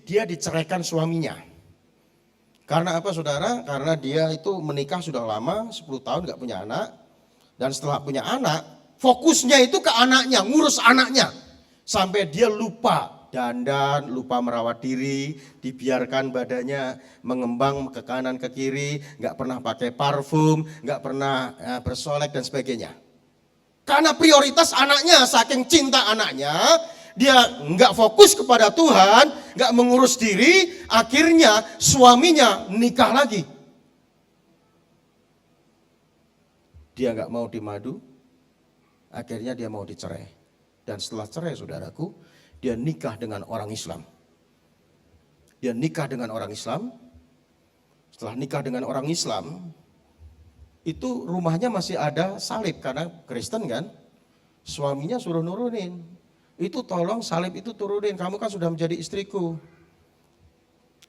Dia diceraikan suaminya. Karena apa, saudara? Karena dia itu menikah sudah lama, 10 tahun gak punya anak. Dan setelah punya anak, fokusnya itu ke anaknya, ngurus anaknya. Sampai dia lupa dandan, lupa merawat diri, dibiarkan badannya mengembang ke kanan ke kiri, gak pernah pakai parfum, gak pernah bersolek dan sebagainya. Karena prioritas anaknya, saking cinta anaknya, dia gak fokus kepada Tuhan, gak mengurus diri, akhirnya suaminya nikah lagi. Dia gak mau dimadu, akhirnya dia mau dicerai. Dan setelah cerai, saudaraku, dia nikah dengan orang Islam. Dia nikah dengan orang Islam. Setelah nikah dengan orang Islam, itu rumahnya masih ada salib karena Kristen kan. Suaminya suruh nurunin. Itu tolong salib itu turunin, kamu kan sudah menjadi istriku.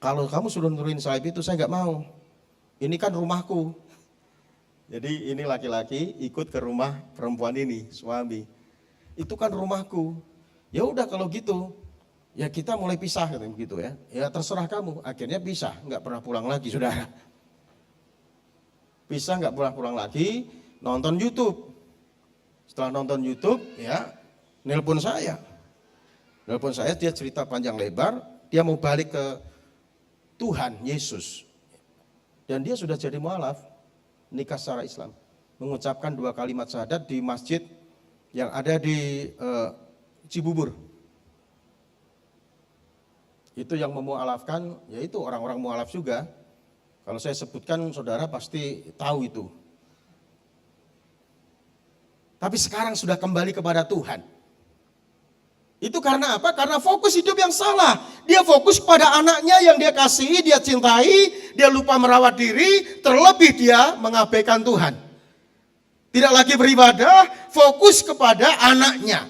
Kalau kamu suruh nurunin salib itu saya nggak mau. Ini kan rumahku. Jadi ini laki-laki ikut ke rumah perempuan ini, suami. Itu kan rumahku. Ya udah kalau gitu, ya kita mulai pisah gitu ya. Ya terserah kamu. Akhirnya pisah, nggak pernah pulang lagi, saudara. Pisah nggak pulang lagi, nonton YouTube. Setelah nonton YouTube, ya nelpon saya. Dia cerita panjang lebar, dia mau balik ke Tuhan Yesus. Dan dia sudah jadi mualaf, nikah secara Islam. Mengucapkan 2 kalimat syahadat di masjid yang ada di Cibubur. Itu yang memualafkan, yaitu orang-orang mualaf juga. Kalau saya sebutkan saudara pasti tahu itu. Tapi sekarang sudah kembali kepada Tuhan. Itu karena apa? Karena fokus hidup yang salah. Dia fokus pada anaknya yang dia kasihi, dia cintai, dia lupa merawat diri, terlebih dia mengabaikan Tuhan. Tidak lagi beribadah, fokus kepada anaknya.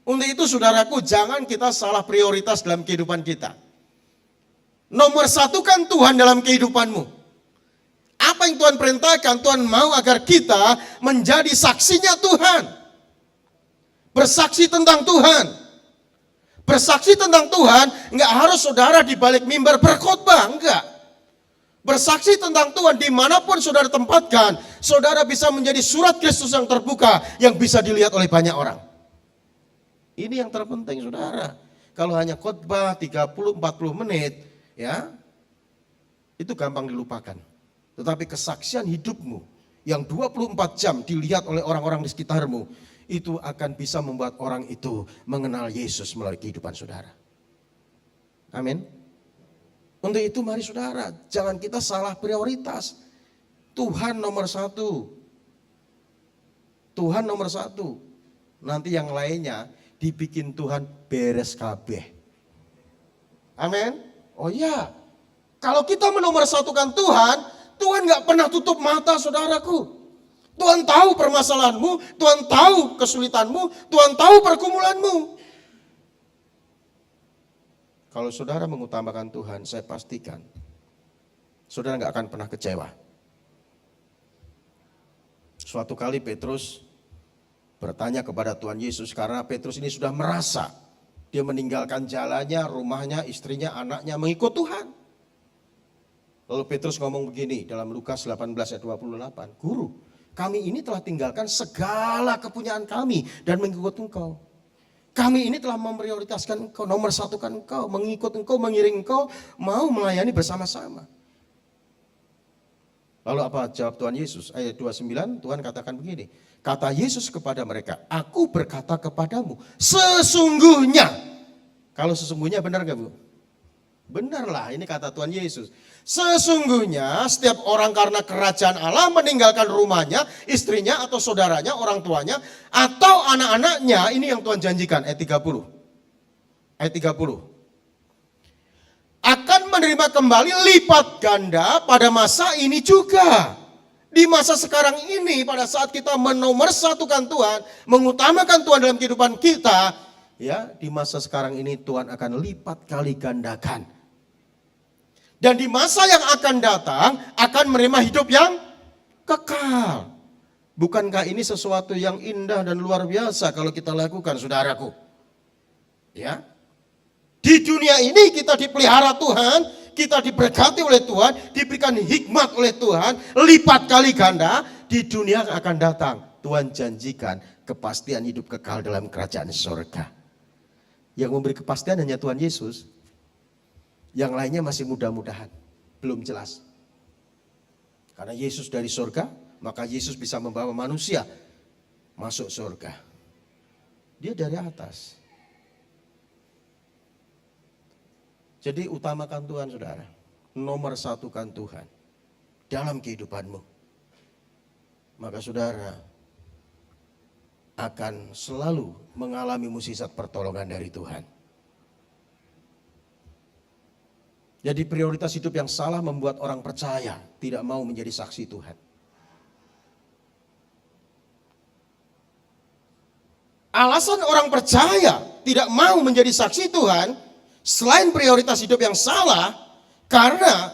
Untuk itu saudaraku, jangan kita salah prioritas dalam kehidupan kita. Nomor 1 kan Tuhan dalam kehidupanmu. Apa yang Tuhan perintahkan, Tuhan mau agar kita menjadi saksinya Tuhan. Bersaksi tentang Tuhan. Bersaksi tentang Tuhan, enggak harus saudara di balik mimbar berkhotbah, enggak. Bersaksi tentang Tuhan dimanapun saudara tempatkan, saudara bisa menjadi surat Kristus yang terbuka, yang bisa dilihat oleh banyak orang. Ini yang terpenting saudara. Kalau hanya khotbah 30-40 menit, ya, itu gampang dilupakan. Tetapi kesaksian hidupmu yang 24 jam dilihat oleh orang-orang di sekitarmu, itu akan bisa membuat orang itu mengenal Yesus melalui kehidupan saudara. Amin. Untuk itu mari saudara, jangan kita salah prioritas. Tuhan nomor 1. Tuhan nomor 1. Nanti yang lainnya dibikin Tuhan beres kabeh. Amin. Oh iya, kalau kita menomorsatukan Tuhan, Tuhan gak pernah tutup mata saudaraku. Tuhan tahu permasalahanmu, Tuhan tahu kesulitanmu, Tuhan tahu pergumulanmu. Kalau saudara mengutamakan Tuhan, saya pastikan saudara gak akan pernah kecewa. Suatu kali Petrus bertanya kepada Tuhan Yesus, karena Petrus ini sudah merasa dia meninggalkan jalannya, rumahnya, istrinya, anaknya mengikut Tuhan. Lalu Petrus ngomong begini dalam Lukas 18 ayat 28. Guru, kami ini telah tinggalkan segala kepunyaan kami dan mengikut Engkau. Kami ini telah memprioritaskan Engkau, nomor 1kan Engkau, mengikut Engkau, mengiring Engkau, mau melayani bersama-sama. Lalu apa jawab Tuhan Yesus? Ayat 29 Tuhan katakan begini. Kata Yesus kepada mereka, aku berkata kepadamu, sesungguhnya. Kalau sesungguhnya benar gak Bu? Benarlah, ini kata Tuhan Yesus. Sesungguhnya setiap orang karena kerajaan Allah meninggalkan rumahnya, istrinya atau saudaranya, orang tuanya, atau anak-anaknya, ini yang Tuhan janjikan, ayat 30. Ayat 30. Akan menerima kembali lipat ganda pada masa ini juga. Di masa sekarang ini, pada saat kita menomorsatukan Tuhan, mengutamakan Tuhan dalam kehidupan kita, ya, di masa sekarang ini Tuhan akan lipat kali gandakan. Dan di masa yang akan datang, akan menerima hidup yang kekal. Bukankah ini sesuatu yang indah dan luar biasa kalau kita lakukan, saudaraku? Ya. Di dunia ini kita dipelihara Tuhan, kita diberkati oleh Tuhan, diberikan hikmat oleh Tuhan, lipat kali ganda. Di dunia yang akan datang, Tuhan janjikan kepastian hidup kekal dalam kerajaan surga. Yang memberi kepastian hanya Tuhan Yesus. Yang lainnya masih mudah-mudahan, belum jelas. Karena Yesus dari surga, maka Yesus bisa membawa manusia masuk surga. Dia dari atas. Jadi utamakan Tuhan saudara, nomor 1kan Tuhan dalam kehidupanmu. Maka saudara akan selalu mengalami mukjizat pertolongan dari Tuhan. Jadi prioritas hidup yang salah membuat orang percaya tidak mau menjadi saksi Tuhan. Alasan orang percaya tidak mau menjadi saksi Tuhan, selain prioritas hidup yang salah, karena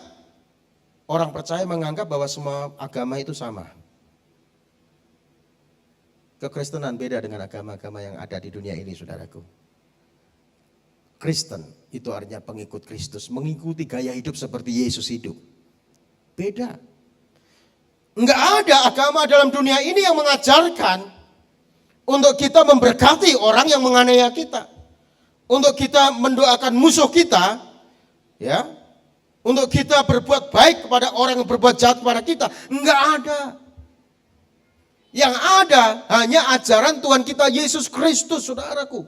orang percaya menganggap bahwa semua agama itu sama. Kekristenan beda dengan agama-agama yang ada di dunia ini, saudaraku. Kristen itu artinya pengikut Kristus, mengikuti gaya hidup seperti Yesus hidup. Beda. Enggak ada agama dalam dunia ini yang mengajarkan untuk kita memberkati orang yang menganiaya kita. Untuk kita mendoakan musuh kita, ya. Untuk kita berbuat baik kepada orang yang berbuat jahat kepada kita. Enggak ada. Yang ada hanya ajaran Tuhan kita Yesus Kristus, saudaraku.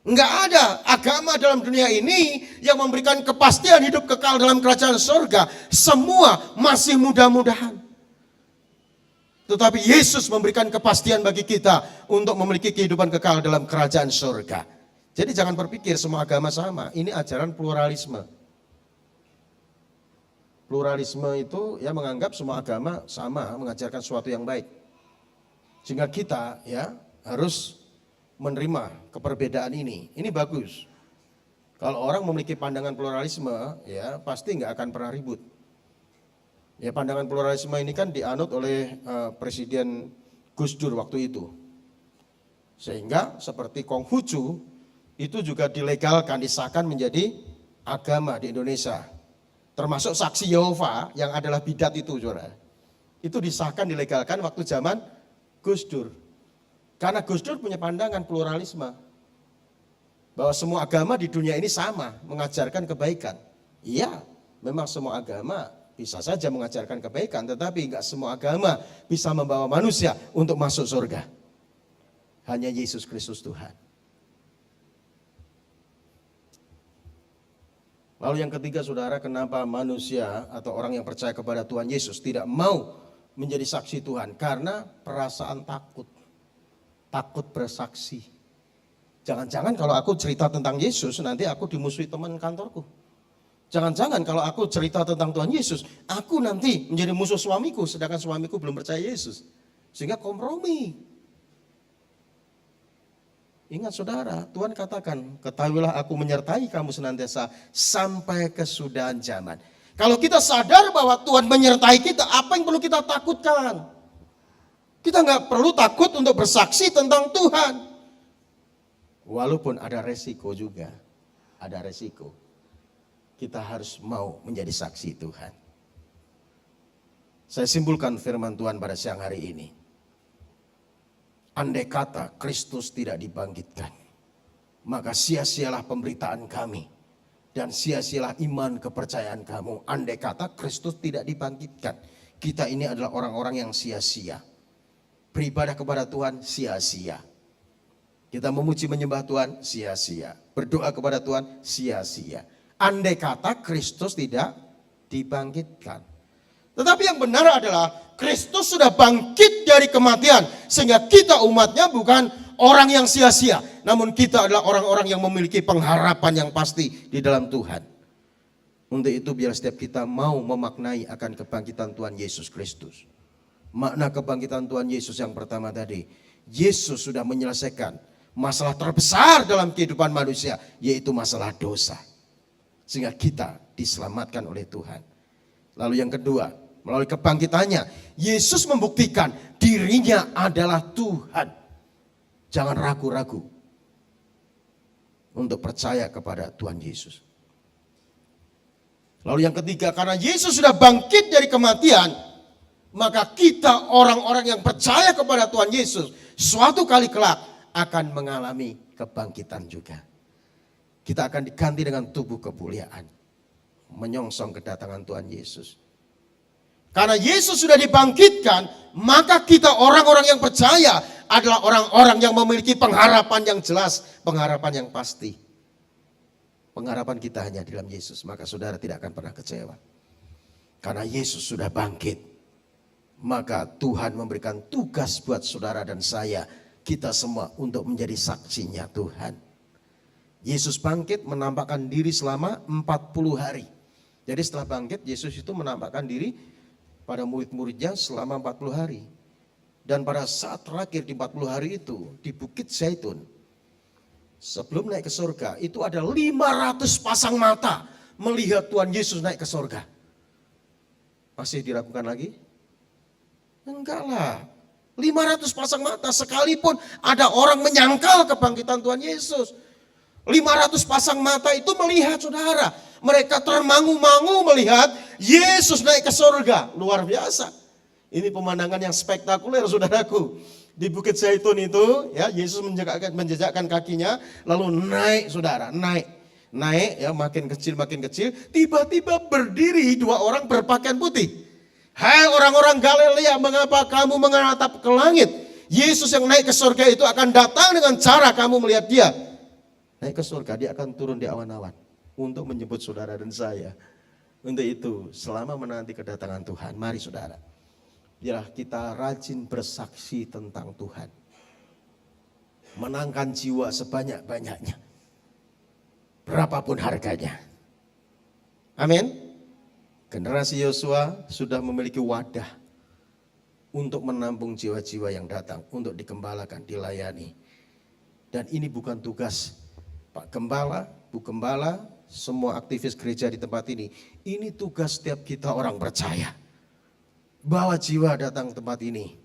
Enggak ada agama dalam dunia ini yang memberikan kepastian hidup kekal dalam kerajaan surga. Semua masih mudah-mudahan. Tetapi Yesus memberikan kepastian bagi kita untuk memiliki kehidupan kekal dalam kerajaan surga. Jadi jangan berpikir semua agama sama. Ini ajaran pluralisme. Pluralisme itu ya menganggap semua agama sama, mengajarkan sesuatu yang baik. Sehingga kita ya harus menerima keperbedaan ini. Ini bagus. Kalau orang memiliki pandangan pluralisme, ya pasti nggak akan pernah ribut. Ya pandangan pluralisme ini kan dianut oleh Presiden Gus Dur waktu itu. Sehingga seperti Konghucu itu juga dilegalkan, disahkan menjadi agama di Indonesia. Termasuk saksi Yehova yang adalah bidat itu, saudara. Itu disahkan, dilegalkan waktu zaman Gus Dur. Karena Gus Dur punya pandangan pluralisme. Bahwa semua agama di dunia ini sama, mengajarkan kebaikan. Iya, memang semua agama bisa saja mengajarkan kebaikan, tetapi enggak semua agama bisa membawa manusia untuk masuk surga. Hanya Yesus Kristus Tuhan. Lalu yang ketiga, saudara, kenapa manusia atau orang yang percaya kepada Tuhan Yesus tidak mau menjadi saksi Tuhan? Karena perasaan takut. Takut bersaksi. Jangan-jangan kalau aku cerita tentang Yesus, nanti aku dimusuhi teman kantorku. Jangan-jangan kalau aku cerita tentang Tuhan Yesus, aku nanti menjadi musuh suamiku, sedangkan suamiku belum percaya Yesus. Sehingga kompromi. Ingat saudara, Tuhan katakan, ketahuilah aku menyertai kamu senantiasa sampai kesudahan zaman. Kalau kita sadar bahwa Tuhan menyertai kita, apa yang perlu kita takutkan? Kita nggak perlu takut untuk bersaksi tentang Tuhan. Walaupun ada resiko juga. Ada resiko. Kita harus mau menjadi saksi Tuhan. Saya simpulkan firman Tuhan pada siang hari ini. Andai kata Kristus tidak dibangkitkan, maka sia-sialah pemberitaan kami. Dan sia-sialah iman kepercayaan kamu. Andai kata Kristus tidak dibangkitkan, kita ini adalah orang-orang yang sia-sia. Beribadah kepada Tuhan sia-sia. Kita memuji menyembah Tuhan sia-sia. Berdoa kepada Tuhan sia-sia. Andai kata Kristus tidak dibangkitkan. Tetapi yang benar adalah Kristus sudah bangkit dari kematian. Sehingga kita umatnya bukan orang yang sia-sia. Namun kita adalah orang-orang yang memiliki pengharapan yang pasti di dalam Tuhan. Untuk itu biar setiap kita mau memaknai akan kebangkitan Tuhan Yesus Kristus. Makna kebangkitan Tuhan Yesus yang pertama tadi, Yesus sudah menyelesaikan masalah terbesar dalam kehidupan manusia, yaitu masalah dosa. Sehingga kita diselamatkan oleh Tuhan. Lalu yang kedua, melalui kebangkitannya, Yesus membuktikan dirinya adalah Tuhan. Jangan ragu-ragu untuk percaya kepada Tuhan Yesus. Lalu yang ketiga, karena Yesus sudah bangkit dari kematian, maka kita orang-orang yang percaya kepada Tuhan Yesus suatu kali kelak akan mengalami kebangkitan juga. Kita akan diganti dengan tubuh kemuliaan, menyongsong kedatangan Tuhan Yesus. Karena Yesus sudah dibangkitkan, maka kita orang-orang yang percaya adalah orang-orang yang memiliki pengharapan yang jelas, pengharapan yang pasti. Pengharapan kita hanya di dalam Yesus, maka saudara tidak akan pernah kecewa. Karena Yesus sudah bangkit, maka Tuhan memberikan tugas buat saudara dan saya, kita semua untuk menjadi saksinya Tuhan. Yesus bangkit menampakkan diri selama 40 hari. Jadi setelah bangkit, Yesus itu menampakkan diri pada murid-muridnya selama 40 hari. Dan pada saat terakhir di 40 hari itu, di Bukit Zaitun, sebelum naik ke surga, itu ada 500 pasang mata melihat Tuhan Yesus naik ke surga. Masih diragukan lagi? Enggak lah. 500 pasang mata, sekalipun ada orang menyangkal kebangkitan Tuhan Yesus. 500 pasang mata itu melihat, saudara. Mereka termangu-mangu melihat Yesus naik ke surga. Luar biasa. Ini pemandangan yang spektakuler, saudaraku. Di Bukit Zaitun itu, ya, Yesus menjejakkan kakinya, lalu naik, saudara, naik, ya, makin kecil. Tiba-tiba berdiri dua orang berpakaian putih. Hai orang-orang Galilea, mengapa kamu menatap ke langit? Yesus yang naik ke surga itu akan datang dengan cara kamu melihat dia. Naik ke surga, dia akan turun di awan-awan untuk menjemput saudara dan saya. Untuk itu, selama menanti kedatangan Tuhan, mari saudara, biarlah kita rajin bersaksi tentang Tuhan. Menangkan jiwa sebanyak-banyaknya, berapapun harganya. Amin. Generasi Yosua sudah memiliki wadah untuk menampung jiwa-jiwa yang datang, untuk digembalakan, dilayani. Dan ini bukan tugas Pak Gembala, Bu Gembala, semua aktivis gereja di tempat ini. Ini tugas setiap kita orang percaya. Bawa jiwa datang ke tempat ini,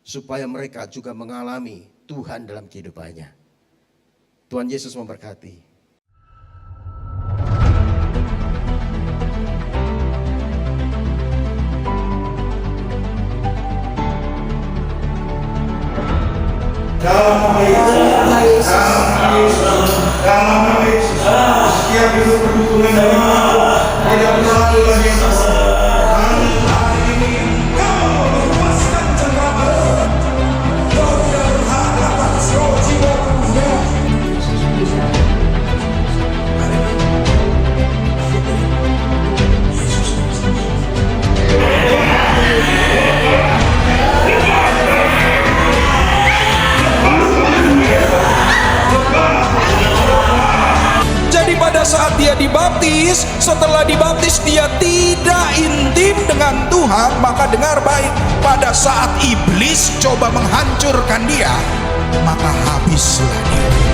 supaya mereka juga mengalami Tuhan dalam kehidupannya. Tuhan Yesus memberkati. Dalam nama Yesus, setiap hidup berhubungan dengan aku tidak berlaku lagi hari ini. Kau lepaskan cengkraman, kau tidak berhak atas roh jiwaku. Pada saat dia dibaptis, setelah dibaptis dia tidak intim dengan Tuhan. Maka dengar baik, pada saat iblis coba menghancurkan dia, maka habislah dia.